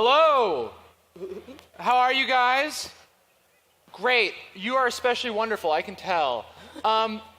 Hello. How are you guys? Great. You are especially wonderful, I can tell.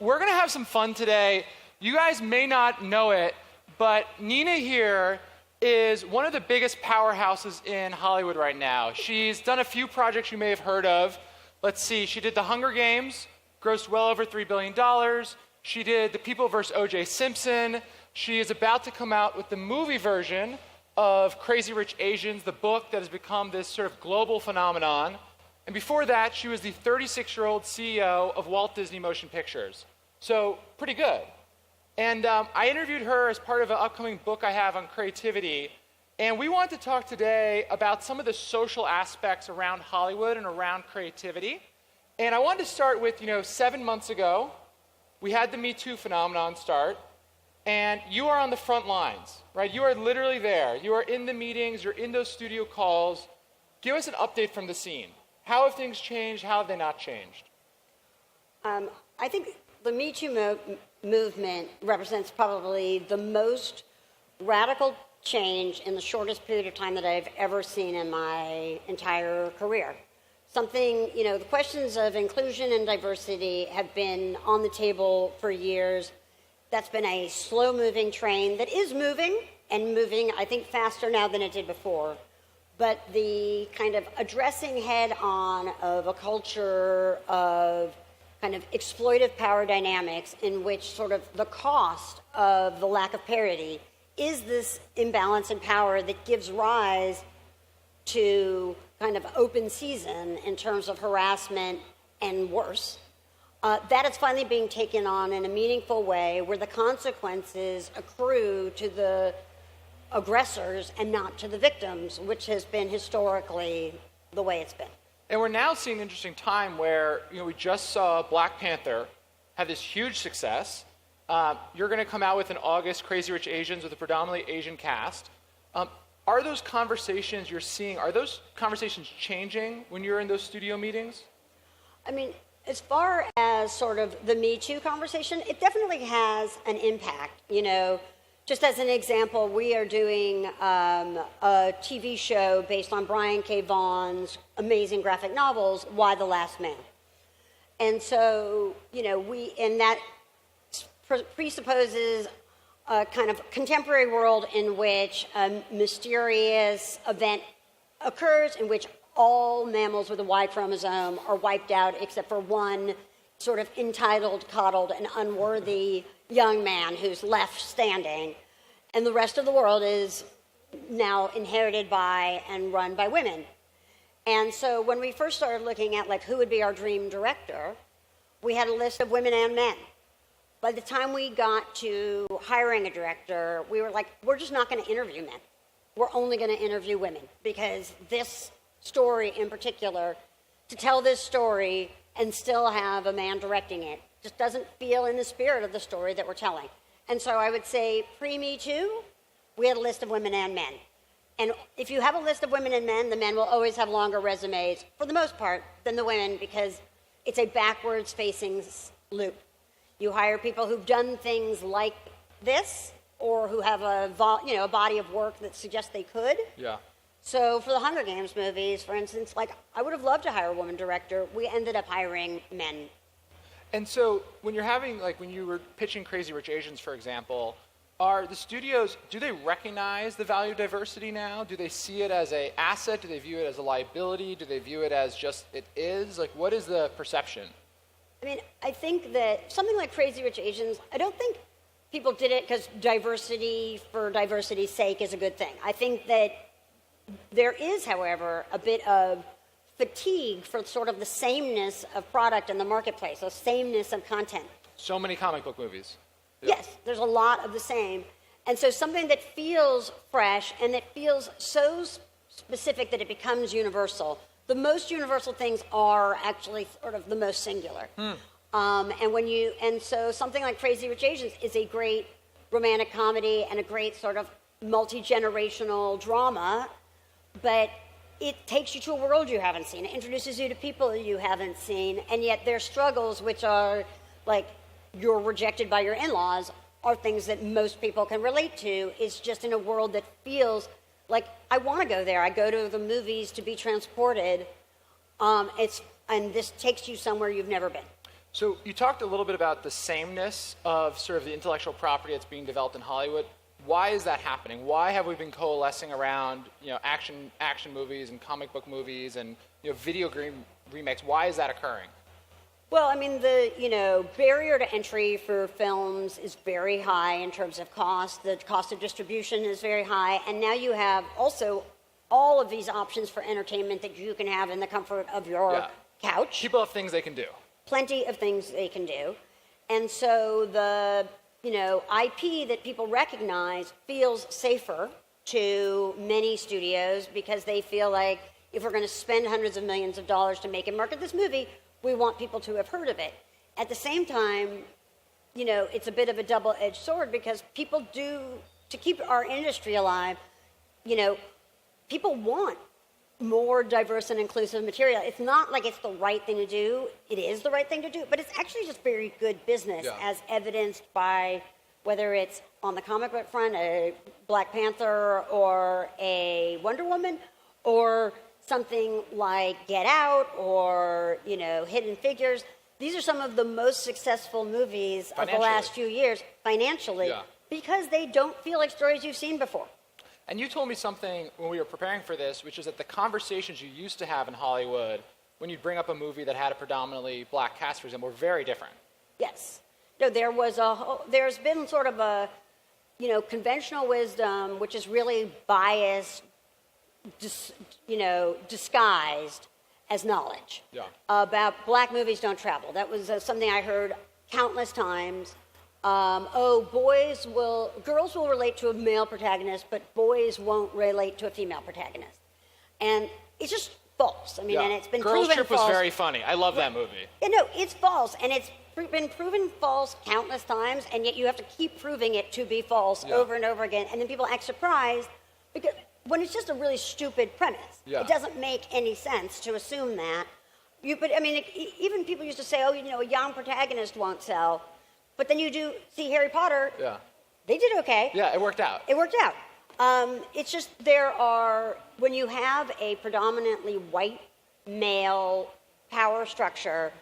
We're going to have some fun today. You guys may not know it, but Nina here is one of the biggest powerhouses in Hollywood right now. She's done a few projects you may have heard of. Let's see. She did The Hunger Games, grossed well over $3 billion. She did The People vs. O.J. Simpson. She is about to come out with the movie version of Crazy Rich Asians, the book that has become this sort of global phenomenon. And before that, she was the 36-year-old CEO of Walt Disney Motion Pictures. So, pretty good. And I interviewed her as part of an upcoming book I have on creativity. And we want to talk today about some of the social aspects around Hollywood and around creativity. And I wanted to start with, 7 months ago, we had the Me Too phenomenon start. And you are on the front lines, right? You are literally there. You are in the meetings. You're in those studio calls. Give us an update from the scene. How have things changed? How have they not changed? I think the Me Too movement represents probably the most radical change in the shortest period of time that I've ever seen in my entire career. The questions of inclusion and diversity have been on the table for years. That's been a slow-moving train that is moving, and moving, I think, faster now than it did before. But the kind of addressing head-on of a culture of kind of exploitive power dynamics in which sort of the cost of the lack of parity is this imbalance in power that gives rise to kind of open season in terms of harassment and worse. That is finally being taken on in a meaningful way where the consequences accrue to the aggressors and not to the victims, which has been historically the way it's been. And we're now seeing an interesting time where, we just saw Black Panther have this huge success. You're going to come out with in August Crazy Rich Asians with a predominantly Asian cast. Are those conversations you're seeing, are those conversations changing when you're in those studio meetings? I mean, as far as sort of the Me Too conversation, it definitely has an impact. Just as an example, we are doing a TV show based on Brian K. Vaughan's amazing graphic novels, Why the Last Man. And so, that presupposes a kind of contemporary world in which a mysterious event occurs in which all mammals with a Y chromosome are wiped out except for one sort of entitled, coddled, and unworthy young man who's left standing. And the rest of the world is now inherited by and run by women. And so when we first started looking at who would be our dream director, we had a list of women and men. By the time we got to hiring a director, we were like, we're just not going to interview men. We're only going to interview women because this story in particular, to tell this story and still have a man directing it, just doesn't feel in the spirit of the story that we're telling. And so I would say pre-Me Too, we had a list of women and men. And if you have a list of women and men, the men will always have longer resumes, for the most part, than the women because it's a backwards-facing loop. You hire people who've done things like this or who have a body of work that suggests they could. Yeah. So for the Hunger Games movies, for instance, I would have loved to hire a woman director. We ended up hiring men. And so when you're having, when you were pitching Crazy Rich Asians, for example, are the studios, do they recognize the value of diversity now? Do they see it as an asset? Do they view it as a liability? Do they view it as just it is? What is the perception? I mean, I think that something like Crazy Rich Asians, I don't think people did it because diversity for diversity's sake is a good thing. I think that there is, however, a bit of fatigue for sort of the sameness of product in the marketplace, the sameness of content. So many comic book movies. Yeah. Yes, there's a lot of the same. And so something that feels fresh and that feels so specific that it becomes universal. The most universal things are actually sort of the most singular. And so something like Crazy Rich Asians is a great romantic comedy and a great sort of multi-generational drama, but it takes you to a world you haven't seen. It introduces you to people you haven't seen, and yet their struggles, which are you're rejected by your in-laws, are things that most people can relate to. It's just in a world that feels Like, I want to go there. I go to the movies to be transported. And this takes you somewhere you've never been. So you talked a little bit about the sameness of sort of the intellectual property that's being developed in Hollywood. Why is that happening? Why have we been coalescing around, action movies and comic book movies and, video game remakes? Why is that occurring? Well, I mean, the barrier to entry for films is very high in terms of cost. The cost of distribution is very high, and now you have also all of these options for entertainment that you can have in the comfort of your couch. People have things they can do. Plenty of things they can do, and so the IP that people recognize feels safer to many studios because they feel like if we're going to spend hundreds of millions of dollars to make and market this movie, we want people to have heard of it. At the same time, it's a bit of a double-edged sword because people do, to keep our industry alive, people want more diverse and inclusive material. It's not like it's the right thing to do. It is the right thing to do, but it's actually just very good business as evidenced by whether it's on the comic book front, a Black Panther or a Wonder Woman, or something like Get Out or, Hidden Figures. These are some of the most successful movies of the last few years financially because they don't feel like stories you've seen before. And you told me something when we were preparing for this, which is that the conversations you used to have in Hollywood when you'd bring up a movie that had a predominantly black cast, for example, were very different. Yes. No, there's been sort of a, conventional wisdom, which is really biased, disguised as knowledge about black movies don't travel. That was something I heard countless times. Girls will relate to a male protagonist, but boys won't relate to a female protagonist. And it's just false. I mean, and it's been Girls proven Trip false. was very funny. I love that movie. It's false, and it's been proven false countless times, and yet you have to keep proving it to be false over and over again. And then people act surprised because when it's just a really stupid premise. It doesn't make any sense to assume that. Even people used to say, a young protagonist won't sell. But then you do see Harry Potter. Yeah. They did okay. Yeah, it worked out. It worked out. It's just when you have a predominantly white male power structure,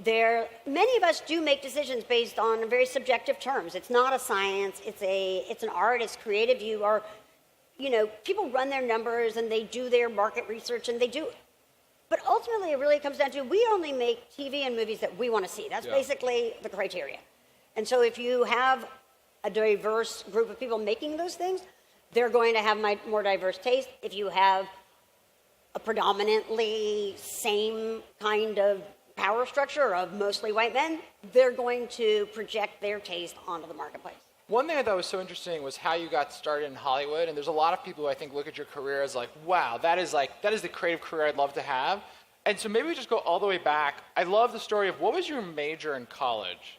many of us do make decisions based on very subjective terms. It's not a science. It's an art. It's creative. People run their numbers and they do their market research and they do. But ultimately, it really comes down to we only make TV and movies that we want to see. That's basically the criteria. And so if you have a diverse group of people making those things, they're going to have more diverse taste. If you have a predominantly same kind of power structure of mostly white men, they're going to project their taste onto the marketplace. One thing I thought was so interesting was how you got started in Hollywood, and there's a lot of people who I think look at your career as like, wow, that is the creative career I'd love to have. And so maybe we just go all the way back. I love the story of what was your major in college?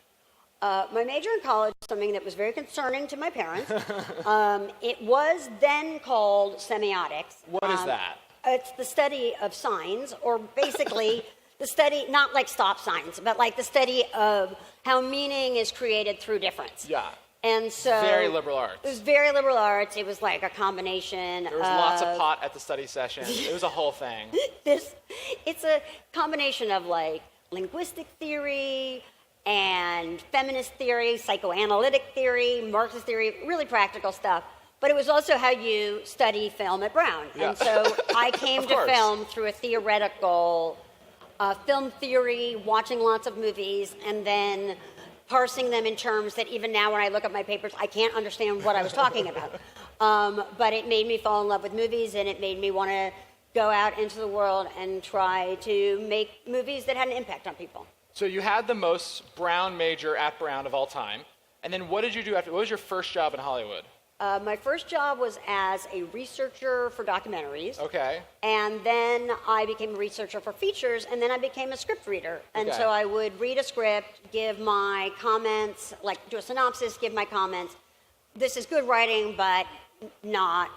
My major in college was something that was very concerning to my parents. It was then called semiotics. What is that? It's the study of signs, or basically the study, not like stop signs, but like the study of how meaning is created through difference. Yeah. And so very liberal arts. It was very liberal arts. It was like a combination. There was lots of pot at the study session. It was a whole thing. It's a combination of like linguistic theory and feminist theory, psychoanalytic theory, Marxist theory, really practical stuff. But it was also how you study film at Brown. Yeah. And so I came to film through a theoretical film theory, watching lots of movies, and then parsing them in terms that even now when I look at my papers, I can't understand what I was talking about. But it made me fall in love with movies, and it made me want to go out into the world and try to make movies that had an impact on people. So you had the most Brown major at Brown of all time. And then what did you do after? What was your first job in Hollywood? My first job was as a researcher for documentaries. Okay. And then I became a researcher for features, and then I became a script reader. And so I would read a script, give my comments, like do a synopsis, give my comments. This is good writing, but not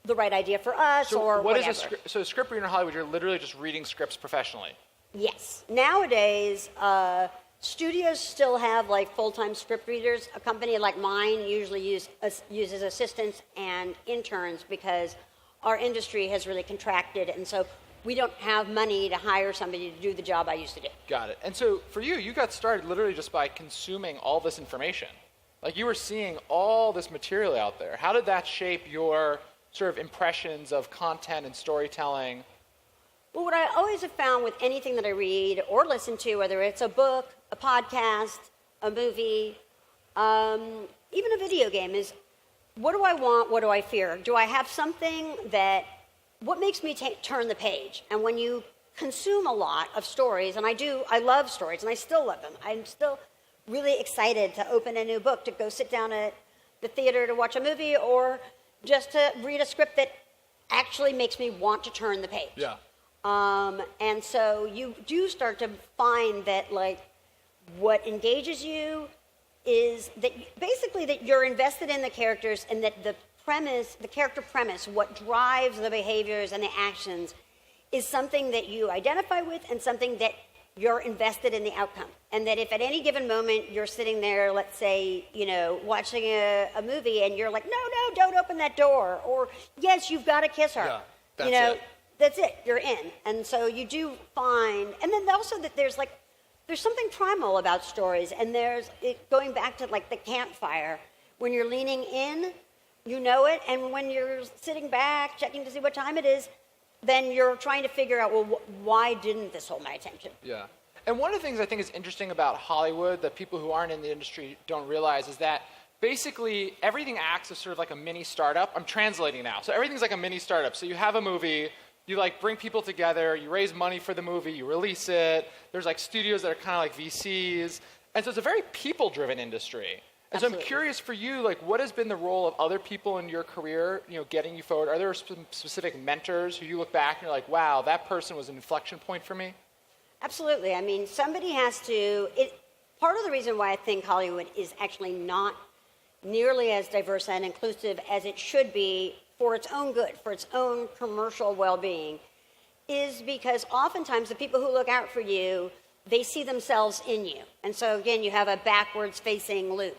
the right idea for us, or whatever. So a script reader in Hollywood, you're literally just reading scripts professionally? Yes. Nowadays, studios still have like full-time script readers. A company like mine usually uses assistants and interns because our industry has really contracted, and so we don't have money to hire somebody to do the job I used to do. Got it. And so for you, you got started literally just by consuming all this information. Like you were seeing all this material out there. How did that shape your sort of impressions of content and storytelling? Well, what I always have found with anything that I read or listen to, whether it's a book, a podcast, a movie, even a video game, is what do I want, what do I fear? Do I have something what makes me turn the page? And when you consume a lot of stories, and I love stories, and I still love them. I'm still really excited to open a new book, to go sit down at the theater to watch a movie, or just to read a script that actually makes me want to turn the page. Yeah. And so you do start to find that, like, what engages you is that basically that you're invested in the characters, and that the character premise, what drives the behaviors and the actions, is something that you identify with and something that you're invested in the outcome. And that if at any given moment you're sitting there, let's say, watching a movie, and you're like, no, don't open that door, or yes, you've got to kiss her. Yeah, that's it. That's it, you're in. And so you do find, and then also that there's something primal about stories, and going back to like the campfire, when you're leaning in, you know it, and when you're sitting back, checking to see what time it is, then you're trying to figure out, well, why didn't this hold my attention? Yeah. And one of the things I think is interesting about Hollywood that people who aren't in the industry don't realize is that basically everything acts as sort of like a mini startup. I'm translating now. So everything's like a mini startup. So you have a movie, you like bring people together, you raise money for the movie, you release it. There's like studios that are kind of like VCs. And so it's a very people-driven industry. And so I'm curious for you, like, what has been the role of other people in your career, getting you forward? Are there some specific mentors who you look back and you're like, wow, that person was an inflection point for me? Absolutely. I mean, somebody has to. Part of the reason why I think Hollywood is actually not nearly as diverse and inclusive as it should be for its own good, for its own commercial well-being, is because oftentimes the people who look out for you, they see themselves in you. And so, again, you have a backwards-facing loop.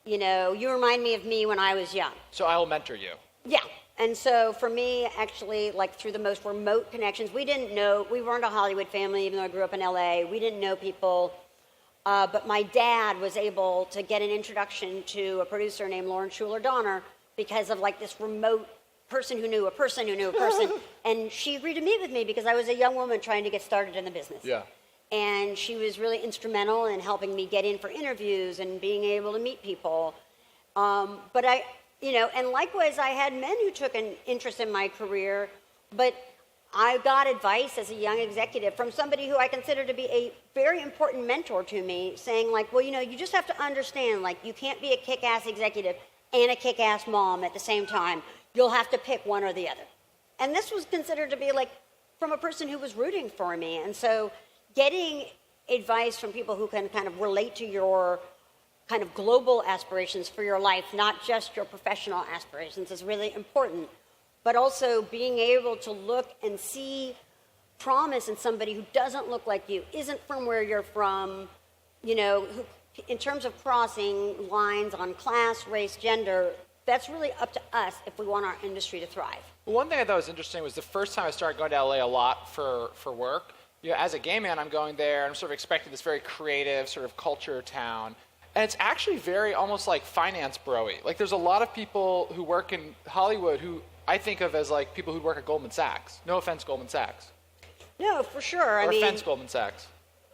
You remind me of me when I was young. So I will mentor you. Yeah. And so for me, actually, like through the most remote connections, we weren't a Hollywood family, even though I grew up in LA. We didn't know people. But my dad was able to get an introduction to a producer named Lauren Schuler-Donner because of like this remote person who knew a person who knew a person. And she agreed to meet with me because I was a young woman trying to get started in the business. Yeah. And she was really instrumental in helping me get in for interviews and being able to meet people. And likewise, I had men who took an interest in my career, but I got advice as a young executive from somebody who I consider to be a very important mentor to me, saying like, well, you just have to understand, like, you can't be a kick-ass executive and a kick-ass mom at the same time. You'll have to pick one or the other. And this was considered to be like from a person who was rooting for me. And so getting advice from people who can kind of relate to your kind of global aspirations for your life, not just your professional aspirations, is really important. But also being able to look and see promise in somebody who doesn't look like you, isn't from where you're from, who, in terms of crossing lines on class, race, gender, that's really up to us if we want our industry to thrive. Well, one thing I thought was interesting was the first time I started going to LA a lot for work, as a gay man, I'm going there, and I'm sort of expecting this very creative sort of culture town. And it's actually very almost like finance bro-y. Like there's a lot of people who work in Hollywood who I think of as like people who work at Goldman Sachs. No offense, Goldman Sachs. No, for sure. Offense, Goldman Sachs.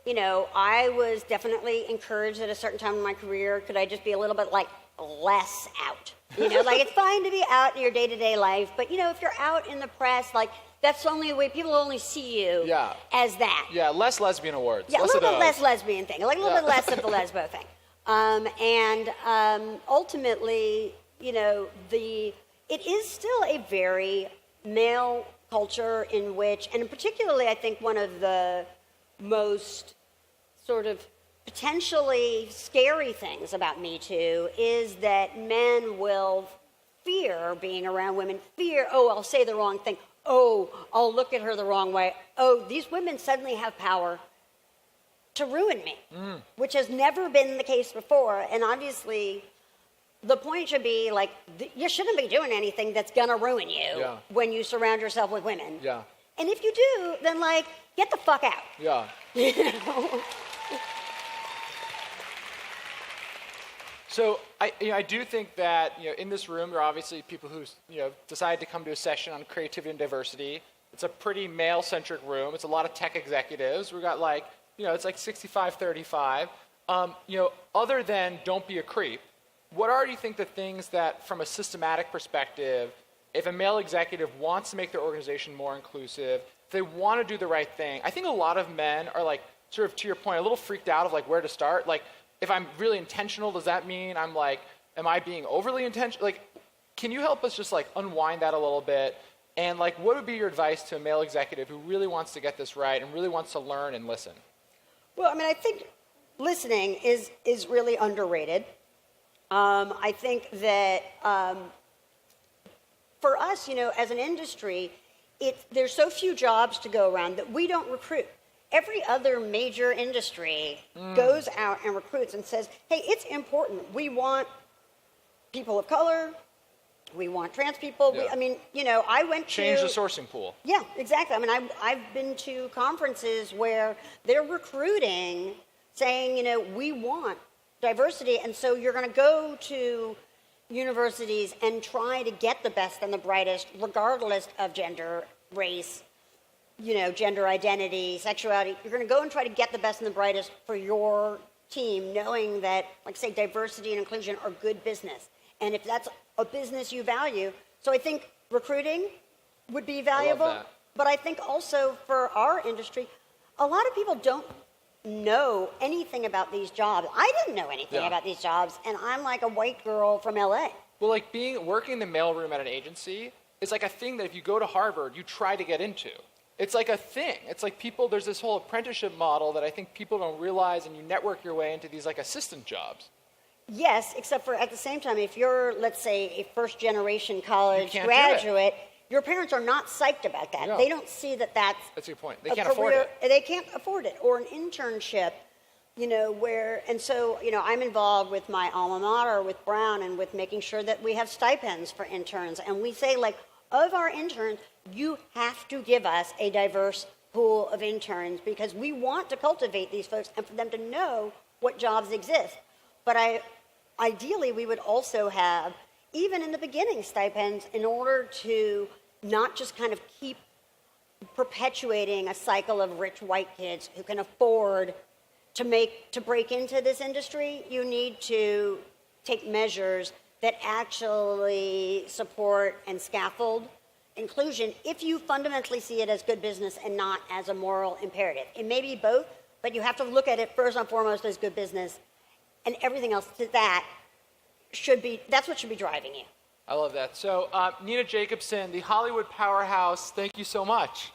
I was definitely encouraged at a certain time in my career, could I just be a little bit like less out? Like it's fine to be out in your day-to-day life, but if you're out in the press, like that's the only way people only see you as that. Yeah, less lesbian awards. Yeah, a little bit less lesbian thing, like a little bit less of the lesbo thing. Ultimately, it is still a very male culture in which, and particularly I think one of the most sort of potentially scary things about Me Too is that men will fear being around women, I'll say the wrong thing, I'll look at her the wrong way, these women suddenly have power. to ruin me, which has never been the case before. And obviously, the point should be like, you shouldn't be doing anything that's going to ruin you when you surround yourself with women. Yeah. And if you do, then like, get the fuck out. Yeah. You know? So I do think that in this room there are obviously people who decide to come to a session on creativity and diversity. It's a pretty male-centric room. It's a lot of tech executives. We've got like it's like 65-35. Other than don't be a creep, what are, you think, the things that from a systematic perspective, if a male executive wants to make their organization more inclusive, if they want to do the right thing, I think a lot of men are like, sort of to your point, a little freaked out of like where to start. Like, if I'm really intentional, does that mean I'm like, am I being overly intentional? Like, can you help us just like unwind that a little bit? And like, what would be your advice to a male executive who really wants to get this right and really wants to learn and listen? Well, I mean, I think listening is really underrated. I think that for us, as an industry, there's so few jobs to go around that we don't recruit. Every other major industry goes out and recruits and says, hey, it's important. We want people of color. We want trans people. Yeah. I went to... Change the sourcing pool. Yeah, exactly. I mean, I've been to conferences where they're recruiting, saying, we want diversity. And so you're going to go to universities and try to get the best and the brightest, regardless of gender, race, gender identity, sexuality. You're going to go and try to get the best and the brightest for your team, knowing that, like, say, diversity and inclusion are good business. And if that's a business you value, so I think recruiting would be valuable. I love that. But I think also for our industry, a lot of people don't know anything about these jobs. I didn't know anything about these jobs, and I'm like a white girl from LA. Well, like working in the mailroom at an agency is like a thing that if you go to Harvard, you try to get into. It's like a thing. It's like there's this whole apprenticeship model that I think people don't realize, and you network your way into these like assistant jobs. Yes, except for at the same time, if you're, let's say, a first-generation college graduate, your parents are not psyched about that. Yeah. They don't see that that's a good point. They can't afford it. They can't afford it. Or an internship, I'm involved with my alma mater, with Brown, and with making sure that we have stipends for interns. And we say, like, of our interns, you have to give us a diverse pool of interns because we want to cultivate these folks and for them to know what jobs exist. But ideally, we would also have, even in the beginning, stipends in order to not just kind of keep perpetuating a cycle of rich white kids who can afford to break into this industry. You need to take measures that actually support and scaffold inclusion if you fundamentally see it as good business and not as a moral imperative. It may be both, but you have to look at it first and foremost as good business, and everything else to that that's what should be driving you. I love that. So, Nina Jacobson, the Hollywood powerhouse, thank you so much.